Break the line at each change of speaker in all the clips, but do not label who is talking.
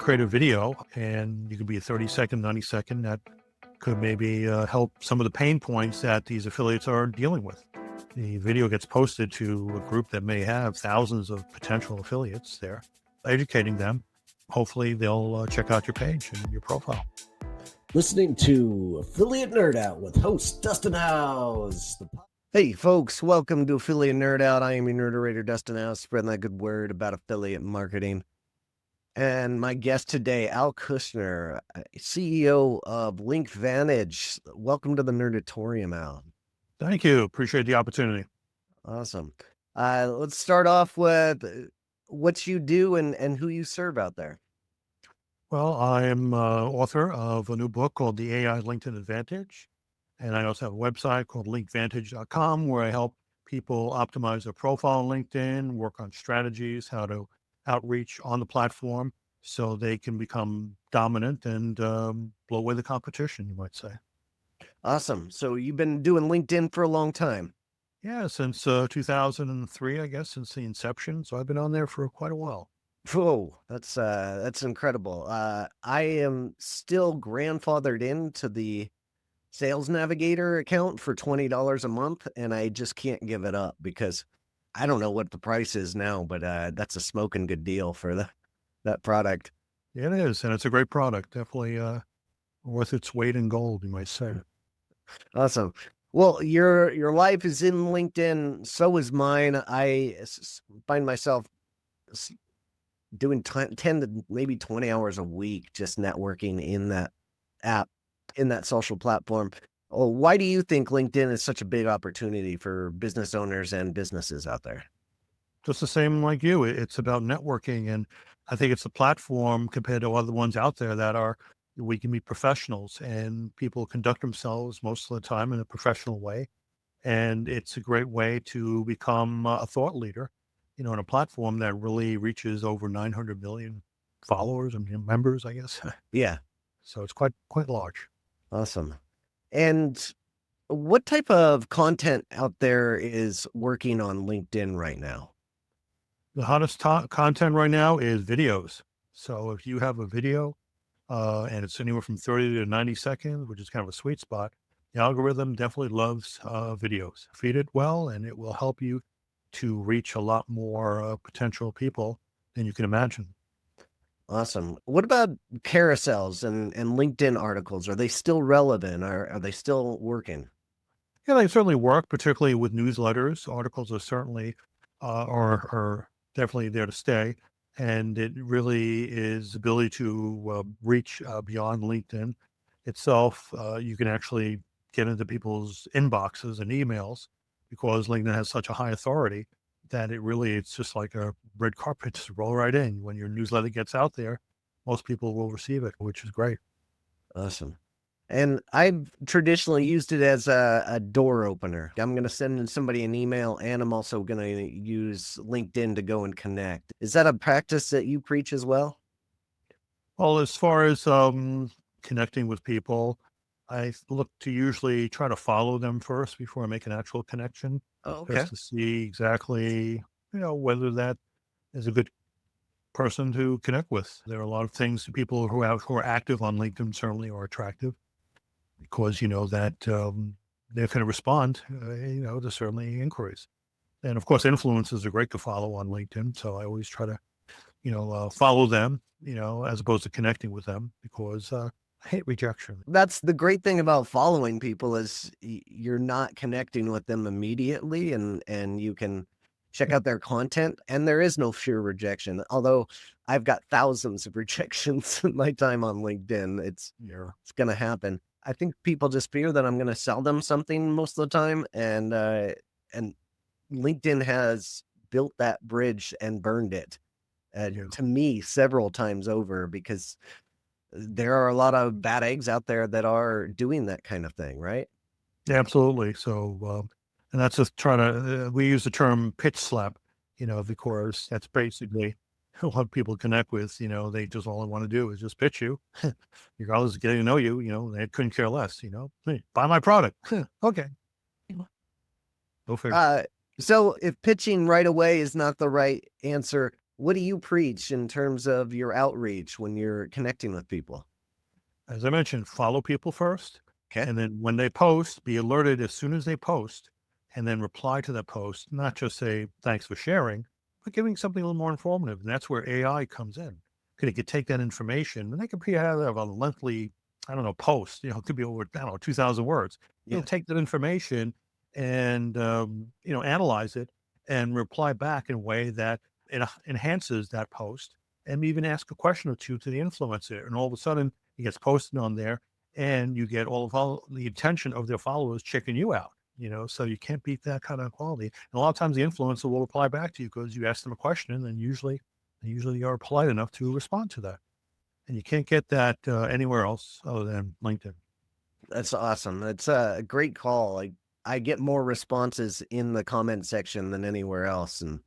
create a video, and you could be a 30-second, 90-second that could maybe help some of the pain points that these affiliates are dealing with. The video gets posted to a group that may have thousands of potential affiliates there, educating them. Hopefully, they'll check out your page and your profile.
Listening to Affiliate Nerd Out with host Dustin House. Hey, folks, welcome to Affiliate Nerd Out. I am your nerderator, Dustin House, spreading that good word about affiliate marketing. And my guest today, Al Kushner, CEO of LinkVantage. Welcome to the Nerdatorium, Al.
Thank you. Appreciate the opportunity.
Awesome. Let's start off with what you do and who you serve out there.
Well, I am author of a new book called The AI LinkedIn Advantage. And I also have a website called linkvantage.com where I help people optimize their profile on LinkedIn, work on strategies, how to outreach on the platform so they can become dominant and blow away the competition, you might say.
Awesome. So you've been doing LinkedIn for a long time.
Yeah, since 2003, I guess, since the inception. So I've been on there for quite a while.
Whoa, that's incredible. I am still grandfathered into the Sales Navigator account for $20 a month, and I just can't give it up because I don't know what the price is now, but that's a smoking good deal for that product.
Yeah, it is, and it's a great product. Definitely worth its weight in gold, you might say.
Awesome. Well, your life is in LinkedIn. So is mine. I find myself doing 10 to maybe 20 hours a week just networking in that app, in that social platform. Oh, why do you think LinkedIn is such a big opportunity for business owners and businesses out there?
Just the same like you. It's about networking, and I think it's a platform compared to other ones out there that are we can be professionals and people conduct themselves most of the time in a professional way. And it's a great way to become a thought leader, on a platform that really reaches over 900 million followers and members, I guess.
Yeah.
So it's quite large.
Awesome. And what type of content out there is working on LinkedIn right now?
The hottest content right now is videos. So if you have a video and it's anywhere from 30 to 90 seconds, which is kind of a sweet spot, the algorithm definitely loves videos. Feed it well, and it will help you to reach a lot more potential people than you can imagine.
Awesome. What about carousels and LinkedIn articles? Are they still relevant? Are they still working?
Yeah, they certainly work, particularly with newsletters. Articles are certainly are definitely there to stay, and it really is ability to reach beyond LinkedIn itself. You can actually get into people's inboxes and emails because LinkedIn has such a high authority that it's just like a red carpet, just roll right in. When your newsletter gets out there, most people will receive it, which is great.
Awesome. And I've traditionally used it as a door opener. I'm going to send somebody an email, and I'm also going to use LinkedIn to go and connect. Is that a practice that you preach as well?
Well, as far as connecting with people, I look to usually try to follow them first before I make an actual connection,
Oh, okay.
just to see exactly, whether that is a good person to connect with. There are a lot of things people who are active on LinkedIn certainly are attractive because you know that they're going to respond, to certainly inquiries. And of course, influencers are great to follow on LinkedIn, so I always try to follow them, as opposed to connecting with them because I hate rejection.
That's the great thing about following people is you're not connecting with them immediately, and you can check out their content, and there is no fear of rejection. Although I've got thousands of rejections in my time on LinkedIn. It's going to happen. I think people just fear that I'm going to sell them something most of the time, and LinkedIn has built that bridge and burned it to me several times over because there are a lot of bad eggs out there that are doing that kind of thing, right?
Yeah, absolutely. So, and that's just trying to, we use the term pitch slap, because that's basically what people connect with. They just all they want to do is just pitch you, regardless of getting to know you, they couldn't care less, hey, buy my product. Okay. Go figure.
So if pitching right away is not the right answer, what do you preach in terms of your outreach when you're connecting with people?
As I mentioned, follow people first.
Okay.
And then when they post, be alerted as soon as they post, and then reply to that post, not just say, thanks for sharing, but giving something a little more informative. And that's where AI comes in. Because it could take that information and they could have a lengthy, I don't know, post, it could be over, I don't know, 2,000 words. It'll
Yeah.
take that information and, analyze it and reply back in a way that enhances that post and even ask a question or two to the influencer. And all of a sudden, it gets posted on there, and you get all the attention of their followers checking you out. So you can't beat that kind of quality. And a lot of times, the influencer will reply back to you because you ask them a question, and usually you are polite enough to respond to that. And you can't get that anywhere else other than LinkedIn.
That's awesome. That's a great call. I get more responses in the comment section than anywhere else. And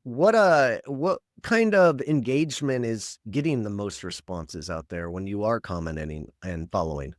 what kind of engagement is getting the most responses out there when you are commenting and following?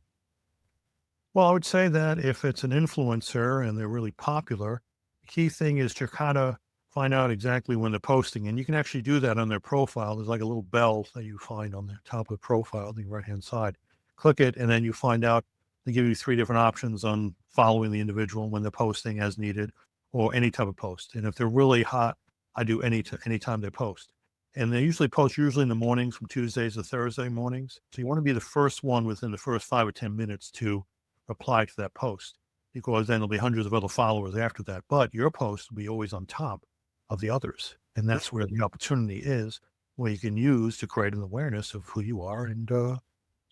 Well, I would say that if it's an influencer and they're really popular, the key thing is to kind of find out exactly when they're posting. And you can actually do that on their profile. There's like a little bell that you find on the top of the profile, the right hand side. Click it, and then you find out they give you three different options on following the individual when they're posting as needed or any type of post. And if they're really hot, I do anytime they post. And they usually post usually in the mornings from Tuesdays to Thursday mornings. So you want to be the first one within the first 5 or 10 minutes to reply to that post because then there'll be hundreds of other followers after that. But your post will be always on top of the others. And that's where the opportunity is, where you can use to create an awareness of who you are and the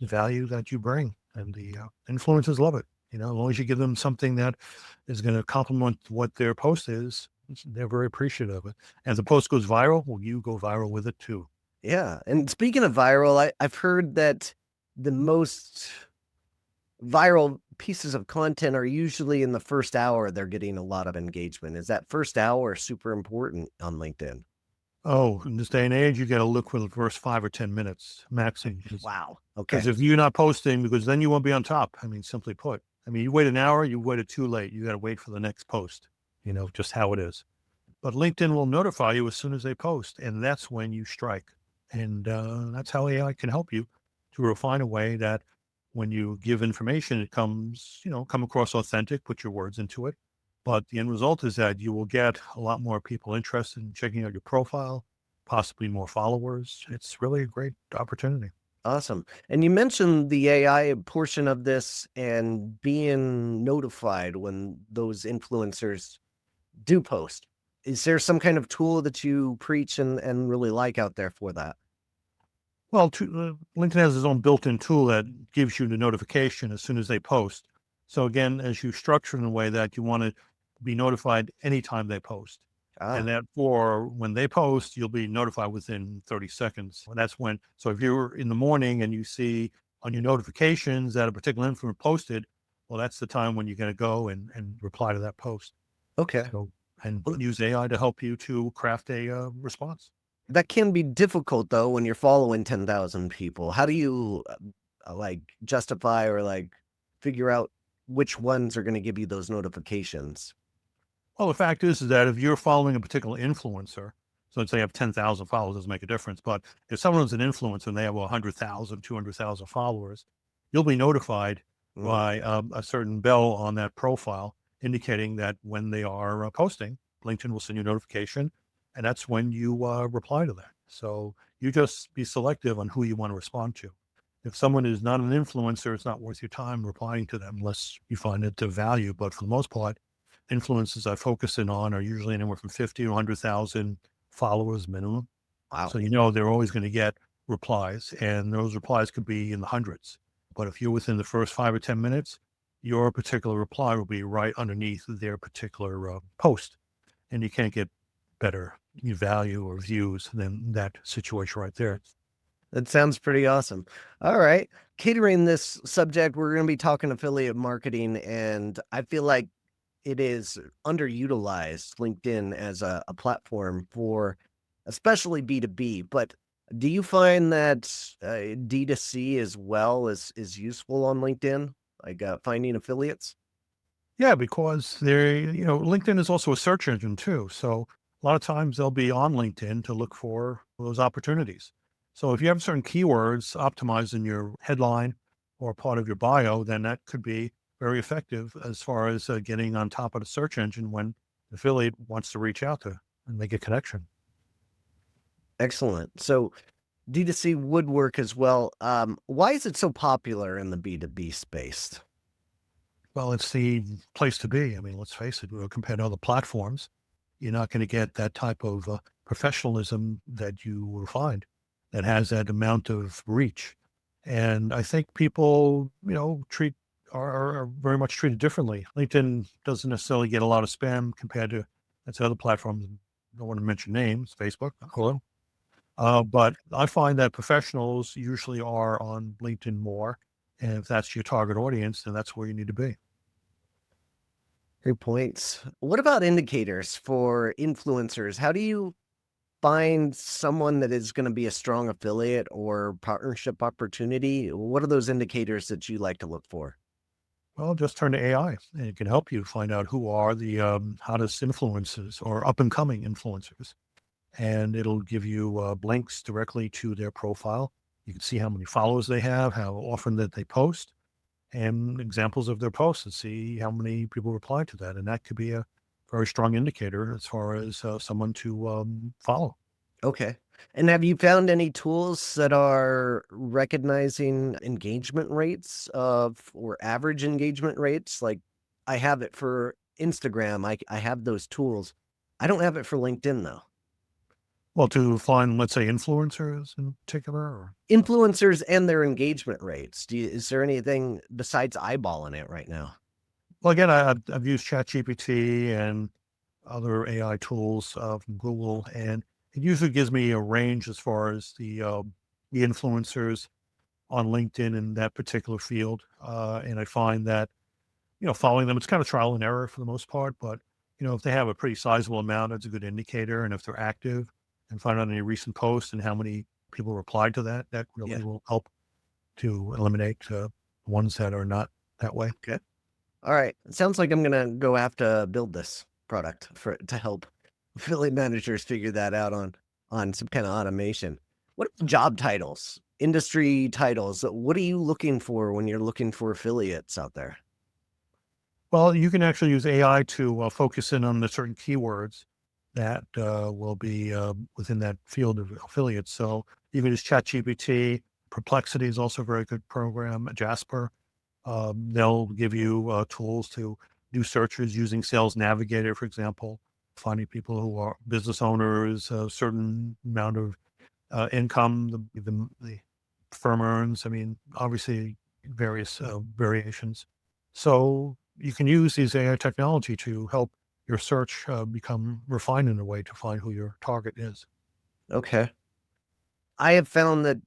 value that you bring. And the influencers love it. As long as you give them something that is going to complement what their post is, they're very appreciative of it. And if the post goes viral, well, you go viral with it too.
Yeah. And speaking of viral, I've heard that the most viral pieces of content are usually in the first hour, they're getting a lot of engagement. Is that first hour super important on LinkedIn?
Oh, in this day and age, you got to look for the first 5 or 10 minutes maxing.
Wow.
Because
Okay.
if you're not posting, because then you won't be on top. I mean, simply put. I mean, you wait an hour, you waited too late. You got to wait for the next post, just how it is. But LinkedIn will notify you as soon as they post, and that's when you strike. And that's how AI can help you to refine a way that when you give information, it come across authentic, put your words into it. But the end result is that you will get a lot more people interested in checking out your profile, possibly more followers. It's really a great opportunity.
Awesome. And you mentioned the AI portion of this and being notified when those influencers do post. Is there some kind of tool that you preach and really like out there for that?
Well, LinkedIn has its own built-in tool that gives you the notification as soon as they post. So again, as you structure in a way that you want to be notified anytime they post, and
Ah,
that for when they post, you'll be notified within 30 seconds. And that's when. So if you're in the morning and you see on your notifications that a particular influencer posted, well, that's the time when you're going to go and reply to that post.
okay.
So and
Well,
use AI to help you to craft a response.
that can be difficult though when you're following 10,000 people. How do you like justify or like figure out which ones are going to give you those notifications?
Well, the fact is that if you're following a particular influencer, so let's say you have 10,000 followers, doesn't make a difference. But if someone's an influencer and they have 100,000, 200,000 followers, you'll be notified
Mm,
by a certain bell on that profile indicating that when they are posting, LinkedIn will send you a notification. And that's when you reply to that. So you just be selective on who you want to respond to. If someone is not an influencer, it's not worth your time replying to them unless you find it of value. But for the most part, influencers I focus in on are usually anywhere from 50 to 100,000 followers minimum.
wow.
So, they're always going to get replies, and those replies could be in the hundreds. But if you're within the first 5 or 10 minutes, your particular reply will be right underneath their particular post. And you can't get better value or views than that situation right there.
That sounds pretty awesome. All right. Catering this subject, we're going to be talking affiliate marketing, and I feel like it is underutilized LinkedIn as a platform for especially B2B. But do you find that D2C as well is useful on LinkedIn, like finding affiliates?
Yeah, because LinkedIn is also a search engine too. So a lot of times they'll be on LinkedIn to look for those opportunities. So if you have certain keywords optimized in your headline or part of your bio, then that could be very effective as far as getting on top of the search engine when the affiliate wants to reach out to and make a connection.
Excellent. So D2C woodwork as well. Why is it so popular in the B2B space?
Well, it's the place to be. I mean, let's face it, compared to other platforms, you're not going to get that type of professionalism that you will find that has that amount of reach. And I think people, are very much treated differently. LinkedIn doesn't necessarily get a lot of spam compared to that's other platforms. I don't want to mention names, Facebook, hello. But I find that professionals usually are on LinkedIn more. And if that's your target audience, then that's where you need to be.
Great points. What about indicators for influencers? How do you find someone that is going to be a strong affiliate or partnership opportunity? What are those indicators that you like to look for?
Well, just turn to AI and it can help you find out who are the hottest influencers or up and coming influencers. And it'll give you links directly to their profile. You can see how many followers they have, how often that they post, and examples of their posts and see how many people reply to that. And that could be a very strong indicator as far as someone to follow.
Okay. And have you found any tools that are recognizing engagement rates of or average engagement rates? Like I have it for Instagram. I have those tools. I don't have it for LinkedIn though.
Well, to find, let's say, influencers in particular, or
Influencers and their engagement rates. Is there anything besides eyeballing it right now?
well, again, I've used ChatGPT and other AI tools from Google, and it usually gives me a range as far as the influencers on LinkedIn in that particular field. And I find that following them, it's kind of trial and error for the most part. But if they have a pretty sizable amount, that's a good indicator. And if they're active, and find out any recent posts and how many people replied to that, that
Yeah.
really will help to eliminate ones that are not that way.
Okay. All right. It sounds like I'm gonna go have to build this product for to help affiliate managers figure that out on some kind of automation. What job titles, industry titles? What are you looking for when you're looking for affiliates out there?
Well, you can actually use AI to focus in on the certain keywords that will be within that field of affiliates. So you can use ChatGPT. Perplexity is also a very good program. Jasper. They'll give you tools to do searches using Sales Navigator, for example, finding people who are business owners, a certain amount of income the firm earns. I mean, obviously, various variations. So you can use these AI technology to help your search become refined in a way to find who your target is.
Okay. I have found that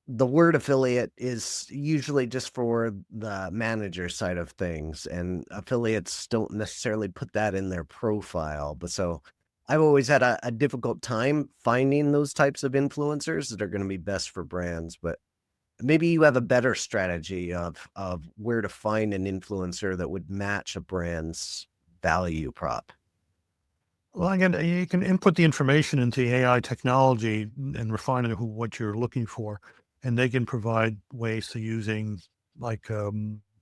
the word affiliate is usually just for the manager side of things, and affiliates don't necessarily put that in their profile. But so I've always had a difficult time finding those types of influencers that are going to be best for brands. But maybe you have a better strategy of where to find an influencer that would match a brand's value prop.
Well, again, you can input the information into the AI technology and refine it what you're looking for, and they can provide ways to using like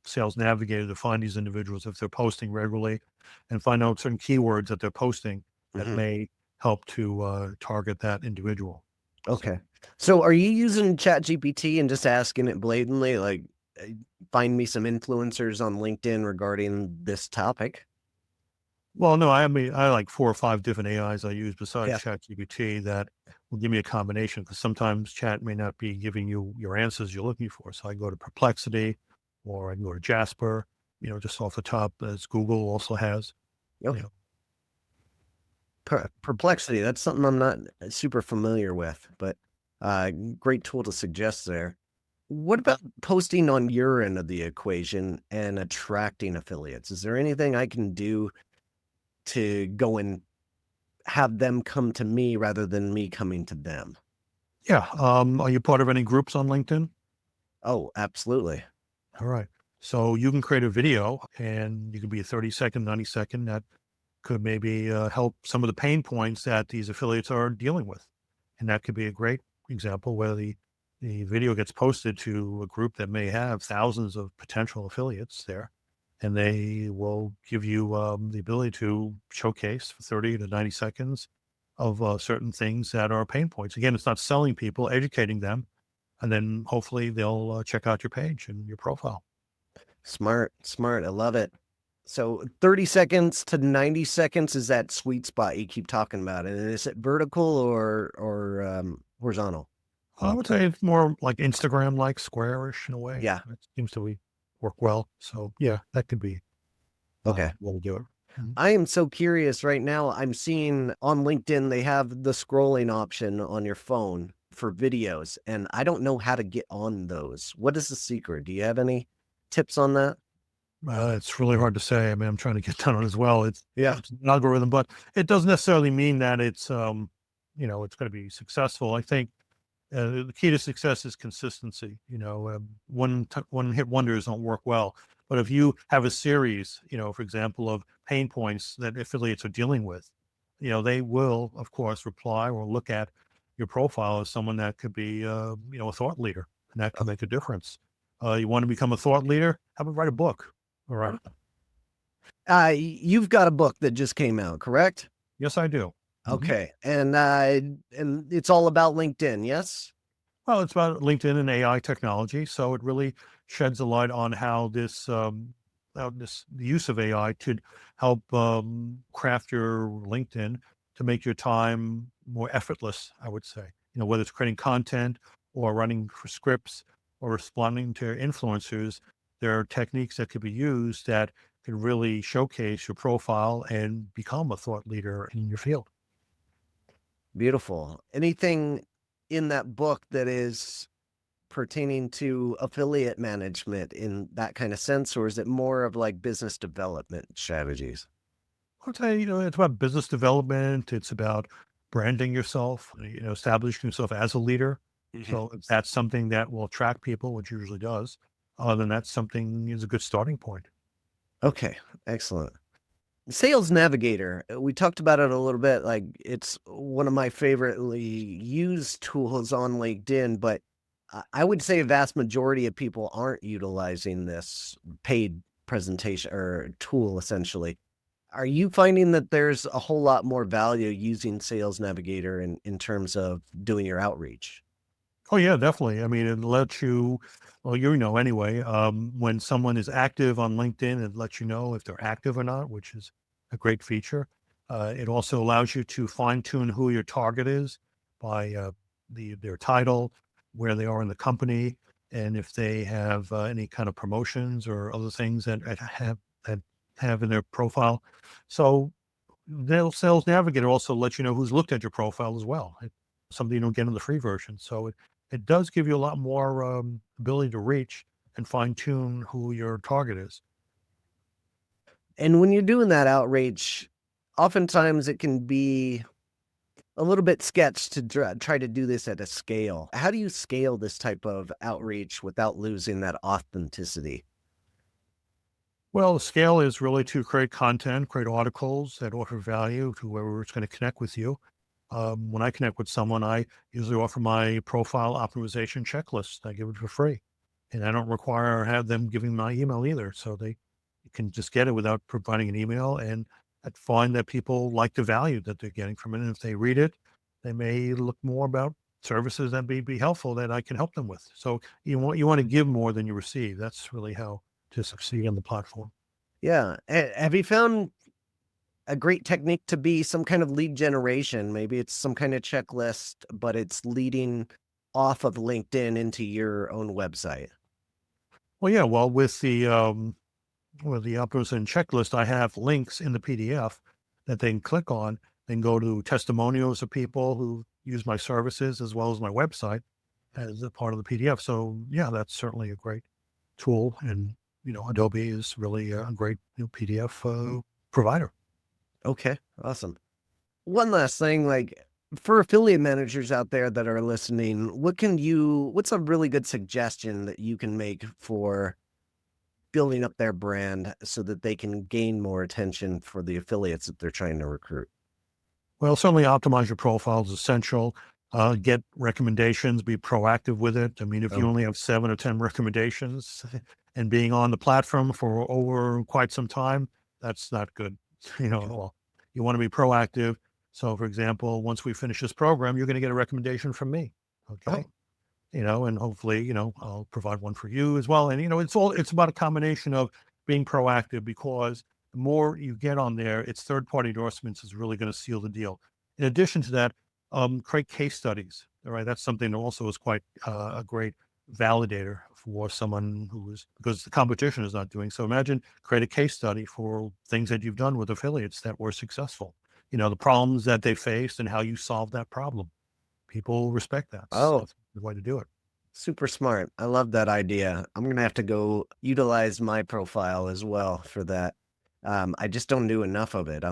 Sales Navigator to find these individuals if they're posting regularly, and find out certain keywords that they're posting that
Mhm.
may help to target that individual. So,
Okay. So are you using ChatGPT and just asking it blatantly, like, uh, find me some influencers on LinkedIn regarding this topic?
well, no, I like 4 or 5 different AIs I use besides
Yeah.
ChatGPT that will give me a combination because sometimes Chat may not be giving you your answers you're looking for. So I go to Perplexity or I can go to Jasper, just off the top, as Google also has. You
Okay.
know,
Perplexity, that's something I'm not super familiar with, but great tool to suggest there. What about posting on your end of the equation and attracting affiliates? Is there anything I can do to go and have them come to me rather than me coming to them?
yeah. Are you part of any groups on LinkedIn?
Oh, absolutely.
All right. So you can create a video and you can be a 30-second, 90-second that could maybe help some of the pain points that these affiliates are dealing with. And that could be a great example where the video gets posted to a group that may have thousands of potential affiliates there, and they will give you the ability to showcase for 30 to 90 seconds of certain things that are pain points. Again, it's not selling people, educating them, and then hopefully they'll check out your page and your profile.
Smart, smart. I love it. So 30 seconds to 90 seconds is that sweet spot you keep talking about. And is it vertical or horizontal?
I would say it's more like Instagram, like squarish in a way.
Yeah.
It seems to work well. So yeah, that could be
Okay.
what we do it. Mhm.
I am so curious right now. I'm seeing on LinkedIn, they have the scrolling option on your phone for videos, and I don't know how to get on those. What is the secret? Do you have any tips on that?
It's really hard to say. I mean, I'm trying to get that on as well.
Yeah.
It's an algorithm, but it doesn't necessarily mean that it's it's going to be successful. I think the key to success is consistency. One hit wonders don't work well. But if you have a series, for example, of pain points that affiliates are dealing with, they will, of course, reply or look at your profile as someone that could be, a thought leader, and that can make a difference. You want to become a thought leader? How about write a book? All right.
You've got a book that just came out, correct?
Yes, I do. Mhm.
Okay. And it's all about LinkedIn, yes?
Well, it's about LinkedIn and AI technology, so it really sheds a light on how the use of AI could help craft your LinkedIn to make your time more effortless. I would say, whether it's creating content or running for scripts or responding to influencers, there are techniques that could be used that can really showcase your profile and become a thought leader in your field.
Beautiful. Anything in that book that is pertaining to affiliate management in that kind of sense, or is it more of like business development strategies?
I'd say, it's about business development. It's about branding yourself, establishing yourself as a leader.
Mhm.
So if that's something that will attract people, which usually does, then that's something is a good starting point.
Okay, excellent. Sales Navigator, we talked about it a little bit. Like it's one of my favoritely used tools on LinkedIn, but I would say a vast majority of people aren't utilizing this paid presentation or tool essentially. Are you finding that there's a whole lot more value using Sales Navigator in terms of doing your outreach?
Oh yeah, definitely. I mean, it lets you, well, anyway, when someone is active on LinkedIn, it lets you know if they're active or not, which is a great feature. It also allows you to fine tune who your target is by their title, where they are in the company, and if they have any kind of promotions or other things that have in their profile. So they'll Sales Navigator also lets you know who's looked at your profile as well. Something you don't get in the free version. So it does give you a lot more ability to reach and fine tune who your target is.
And when you're doing that outreach, oftentimes it can be a little bit sketched to try to do this at a scale. How do you scale this type of outreach without losing that authenticity?
Well, the scale is really to create content, create articles that offer value to whoever is going to connect with you. When I connect with someone, I usually offer my profile optimization checklist. I give it for free, and I don't require or have them giving my email either. So they can just get it without providing an email. And I find that people like the value that they're getting from it. And if they read it, they may look more about services that may be helpful that I can help them with. So you want to give more than you receive. That's really how to succeed on the platform.
Yeah. Have you found a great technique to be some kind of lead generation? Maybe it's some kind of checklist, but it's leading off of LinkedIn into your own website.
Well, yeah. Well, with the uppers and checklist, I have links in the PDF that they can click on and go to testimonials of people who use my services as well as my website as a part of the PDF. So yeah, that's certainly a great tool. And Adobe is really a great PDF provider.
Okay, awesome. One last thing, like for affiliate managers out there that are listening, what's a really good suggestion that you can make for building up their brand so that they can gain more attention for the affiliates that they're trying to recruit?
Well, certainly optimize your profile is essential. Get recommendations, be proactive with it. I mean, if you
Oh,
only have 7 or 10 recommendations and being on the platform for over quite some time, that's not good.
okay.
Well, you want to be proactive. So, for example, once we finish this program, you're going to get a recommendation from me. Okay.
Oh,
And hopefully, I'll provide one for you as well. And, it's about a combination of being proactive because the more you get on there, it's third party endorsements is really going to seal the deal. In addition to that, create case studies. All right. That's something that also is quite a great validator for someone who is, because the competition is not doing so. Imagine create a case study for things that you've done with affiliates that were successful, the problems that they faced and how you solved that problem. People respect that.
oh,
That's the way to do it.
super smart. I love that idea. I'm gonna have to go utilize my profile as well for that. I just don't do enough of it.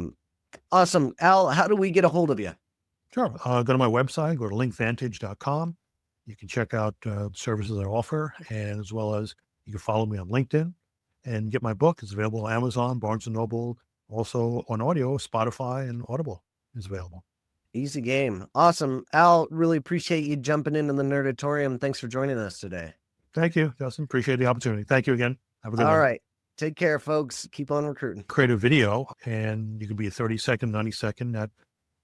Awesome. Al, how do we get a hold of you?
Sure. Go to my website, go to linkvantage.com. You can check out services I offer, and as well as you can follow me on LinkedIn and get my book. It's available on Amazon, Barnes& and Noble, also on audio, Spotify, and Audible is available.
Easy game. Awesome. Al, really appreciate you jumping into the Nerdatorium. Thanks for joining us today.
Thank you, Justin. Appreciate the opportunity. Thank you again. Have a good
All
one.
right. Take care, folks. Keep on recruiting.
Create a video, and you can be a 30-second, 90-second that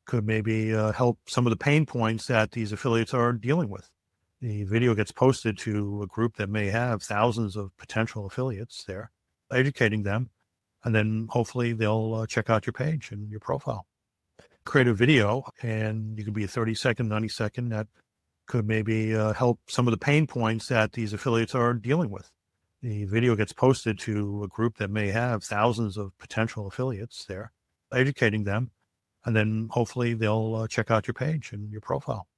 could maybe help some of the pain points that these affiliates are dealing with. The video gets posted to a group that may have thousands of potential affiliates there, educating them, and then hopefully they'll check out your page and your profile. Create a video, and you can be a 30-second, 90-second that could maybe help some of the pain points that these affiliates are dealing with. The video gets posted to a group that may have thousands of potential affiliates there, educating them, and then hopefully they'll check out your page and your profile.